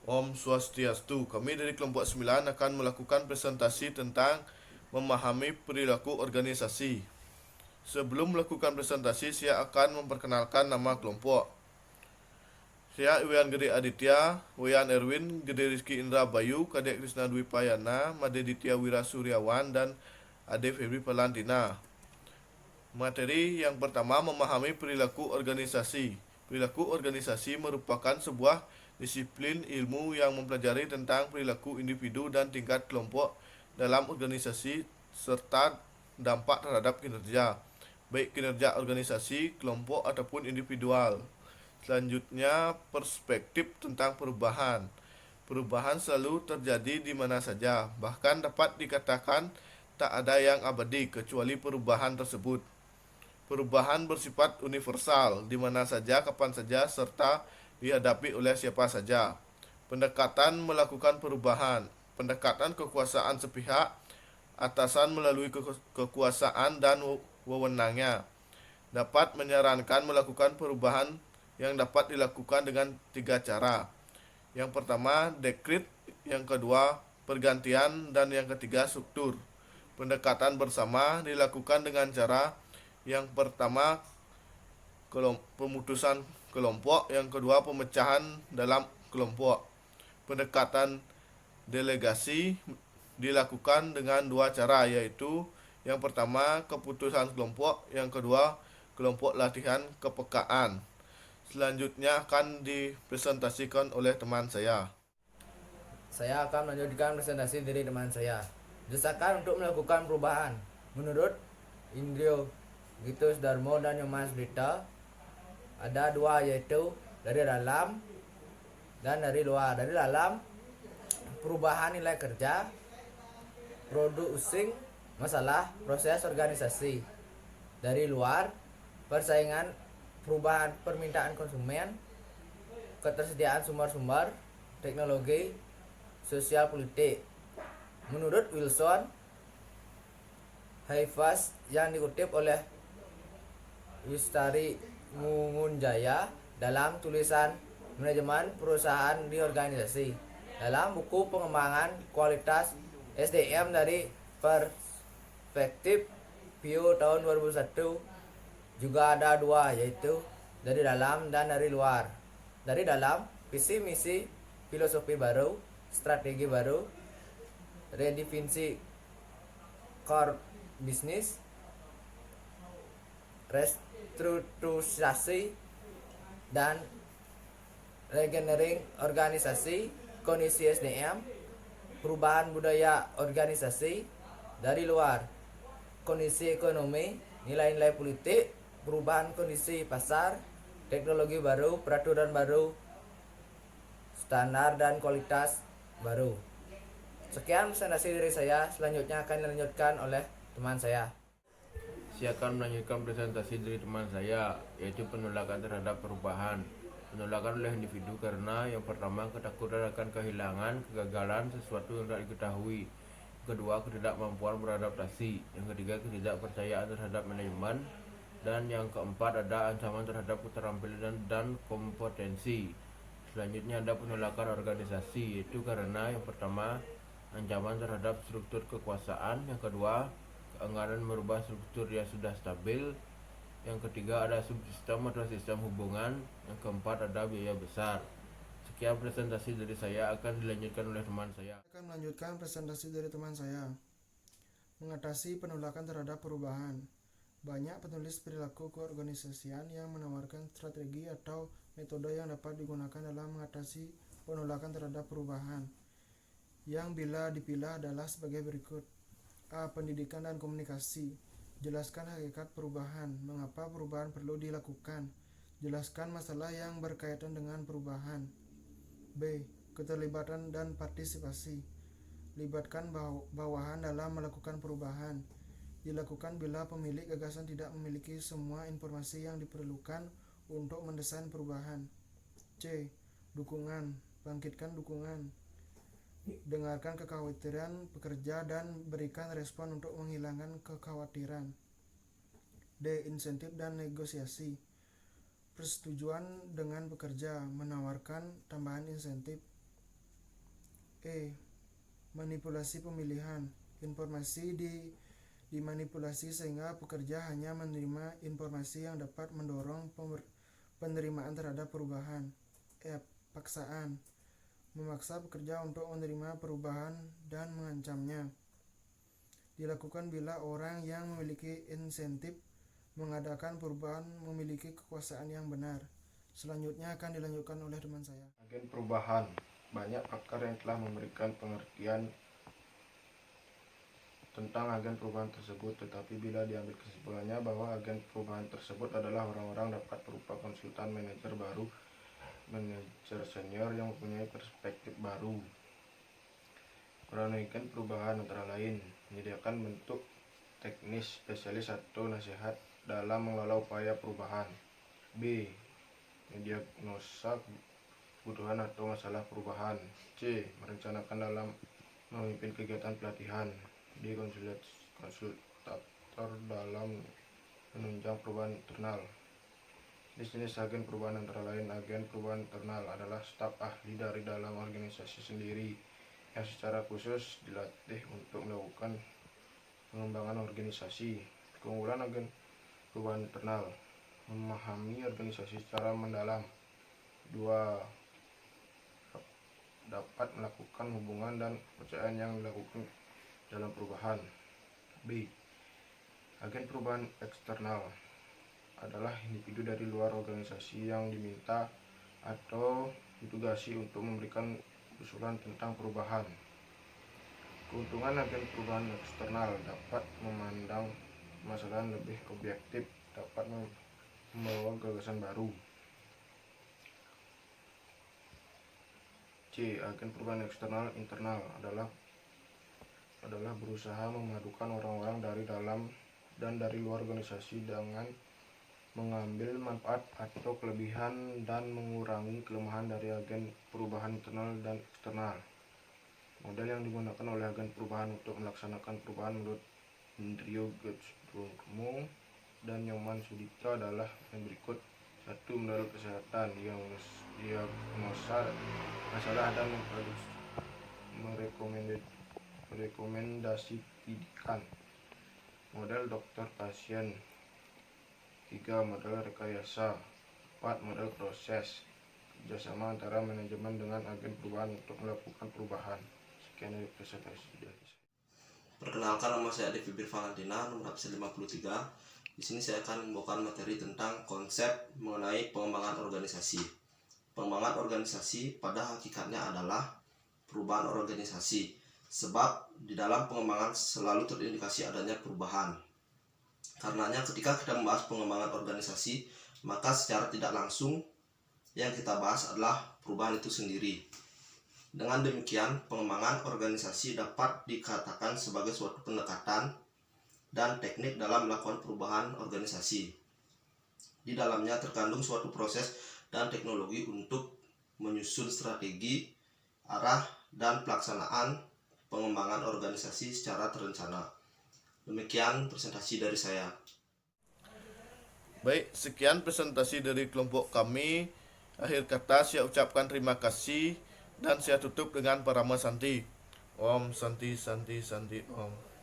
Om Swastiastu. Kami dari kelompok 9 akan melakukan presentasi tentang memahami perilaku organisasi. Sebelum melakukan presentasi, saya akan memperkenalkan nama kelompok. Saya Iwan Gede Aditya, Wayan Erwin, Gede Rizky Indra Bayu, Kadek Krisna Dwi Payana, Made Ditya Wira Suryawan, dan Ade Febri Pelantina. Materi yang pertama, memahami perilaku organisasi. Perilaku organisasi merupakan sebuah disiplin ilmu yang mempelajari tentang perilaku individu dan tingkat kelompok dalam organisasi serta dampak terhadap kinerja, baik kinerja organisasi, kelompok ataupun individual. Selanjutnya, perspektif tentang perubahan. Perubahan selalu terjadi di mana saja, bahkan dapat dikatakan tak ada yang abadi kecuali perubahan tersebut. Perubahan bersifat universal, di mana saja, kapan saja, serta dihadapi oleh siapa saja. Pendekatan melakukan perubahan. Pendekatan kekuasaan sepihak, atasan melalui kekuasaan dan wewenangnya, dapat menyarankan melakukan perubahan yang dapat dilakukan dengan tiga cara. Yang pertama, dekrit, yang kedua, pergantian, dan yang ketiga, struktur. Pendekatan bersama dilakukan dengan cara yang pertama, pemutusan kelompok, yang kedua, pemecahan dalam kelompok. Pendekatan delegasi dilakukan dengan dua cara, yaitu yang pertama, keputusan kelompok, yang kedua, kelompok latihan kepekaan. Selanjutnya akan dipresentasikan oleh teman saya. Saya akan melanjutkan presentasi dari teman saya. Desakan untuk melakukan perubahan. Menurut Indrio Gitus Darmo dan Nyoman Brita, ada dua, yaitu dari dalam dan dari luar. Dari dalam, perubahan nilai kerja, producing masalah proses organisasi. Dari luar, persaingan, perubahan permintaan konsumen, ketersediaan sumber-sumber, teknologi, sosial politik. Menurut Wilson Haifas yang dikutip oleh Wistari Mungunjaya dalam tulisan Manajemen Perusahaan di Organisasi, dalam buku pengembangan kualitas SDM dari Perspektif Pio tahun 2001, juga ada dua, yaitu dari dalam dan dari luar. Dari dalam, visi misi, filosofi baru, strategi baru, redefinisi core bisnis, restrukturisasi dan regenerering organisasi, kondisi SDM, perubahan budaya organisasi. Dari luar, kondisi ekonomi, nilai-nilai politik, perubahan kondisi pasar, teknologi baru, peraturan baru, standar dan kualitas baru. Sekian presentasi dari saya. Selanjutnya akan dilanjutkan oleh teman saya. Saya akan melanjutkan presentasi dari teman saya, yaitu penolakan terhadap perubahan. Penolakan oleh individu karena yang pertama, ketakutan akan kehilangan, kegagalan sesuatu yang tak diketahui. Kedua, ketidakmampuan beradaptasi. Yang ketiga, ketidakpercayaan terhadap manajemen. Dan yang keempat, ada ancaman terhadap keterampilan dan kompetensi. Selanjutnya ada penolakan organisasi, yaitu karena yang pertama, ancaman terhadap struktur kekuasaan. Yang kedua, keengganan merubah struktur yang sudah stabil. Yang ketiga, ada subsistem atau sistem hubungan. Yang keempat, ada biaya besar. Sekian presentasi dari saya, akan dilanjutkan oleh teman saya. Saya akan melanjutkan presentasi dari teman saya. Mengatasi penolakan terhadap perubahan. Banyak penulis perilaku keorganisasian yang menawarkan strategi atau metode yang dapat digunakan dalam mengatasi penolakan terhadap perubahan, yang bila dipilah adalah sebagai berikut. A. Pendidikan dan komunikasi. Jelaskan hakikat perubahan, mengapa perubahan perlu dilakukan. Jelaskan masalah yang berkaitan dengan perubahan. B. Keterlibatan dan partisipasi. Libatkan bawahan dalam melakukan perubahan. Dilakukan bila pemilik gagasan tidak memiliki semua informasi yang diperlukan untuk mendesain perubahan. C. Dukungan. Bangkitkan dukungan. Dengarkan kekhawatiran pekerja dan berikan respon untuk menghilangkan kekhawatiran. D. Insentif dan negosiasi. Persetujuan dengan pekerja, menawarkan tambahan insentif. Manipulasi pemilihan. Informasi dimanipulasi sehingga pekerja hanya menerima informasi yang dapat mendorong penerimaan terhadap perubahan. Paksaan. Memaksa pekerja untuk menerima perubahan dan mengancamnya. Dilakukan bila orang yang memiliki insentif mengadakan perubahan memiliki kekuasaan yang benar. Selanjutnya akan dilanjutkan oleh teman saya. Agen perubahan. Banyak pakar yang telah memberikan pengertian tentang agen perubahan tersebut, tetapi bila diambil kesimpulannya bahwa agen perubahan tersebut adalah orang-orang dapat berupa konsultan, manajer baru, manajer senior yang mempunyai perspektif baru. Peran agen perubahan antara lain menyediakan bentuk teknis, spesialis atau nasihat dalam mengelola upaya perubahan. B. Mendiagnosa kebutuhan atau masalah perubahan. C. Merencanakan dalam memimpin kegiatan pelatihan. D. Konsultator dalam menunjang perubahan internal. Jenis agen perubahan antara lain agen perubahan internal adalah staf ahli dari dalam organisasi sendiri yang secara khusus dilatih untuk melakukan pengembangan organisasi. Keunggulan agen perubahan internal: memahami organisasi secara mendalam. 2. Dapat melakukan hubungan dan kepercayaan yang dilakukan dalam perubahan. B. Agen perubahan eksternal adalah individu dari luar organisasi yang diminta atau ditugasi untuk memberikan usulan tentang perubahan. Keuntungan agen perubahan eksternal: dapat memandang masalah lebih objektif, dapat membawa gagasan baru. C. Agen perubahan eksternal internal adalah berusaha memadukan orang-orang dari dalam dan dari luar organisasi dengan mengambil manfaat atau kelebihan dan mengurangi kelemahan dari agen perubahan internal dan eksternal. Model yang digunakan oleh agen perubahan untuk melaksanakan perubahan menurut Indrio Getsburmo dan Nyoman Sudipto adalah yang berikut. 1. Model kesehatan, diagnosa masalah dan merekomendasi tindakan. Model dokter pasien. 3. Model rekayasa. 4. Model proses, kerjasama antara manajemen dengan agen perubahan untuk melakukan perubahan. Sekian dari presentasi dari saya. Perkenalkan, nama saya Devi Valentina, nomor absen 53. Di sini saya akan membawakan materi tentang konsep mengenai pengembangan organisasi. Pengembangan organisasi pada hakikatnya adalah perubahan organisasi, sebab di dalam pengembangan selalu terindikasi adanya perubahan. Karenanya ketika kita membahas pengembangan organisasi, maka secara tidak langsung yang kita bahas adalah perubahan itu sendiri. Dengan demikian, pengembangan organisasi dapat dikatakan sebagai suatu pendekatan dan teknik dalam melakukan perubahan organisasi. Di dalamnya terkandung suatu proses dan teknologi untuk menyusun strategi, arah, dan pelaksanaan pengembangan organisasi secara terencana. Demikian presentasi dari saya. Baik, sekian presentasi dari kelompok kami. Akhir kata saya ucapkan terima kasih dan saya tutup dengan parama santi. Om Santi Santi Santi Om.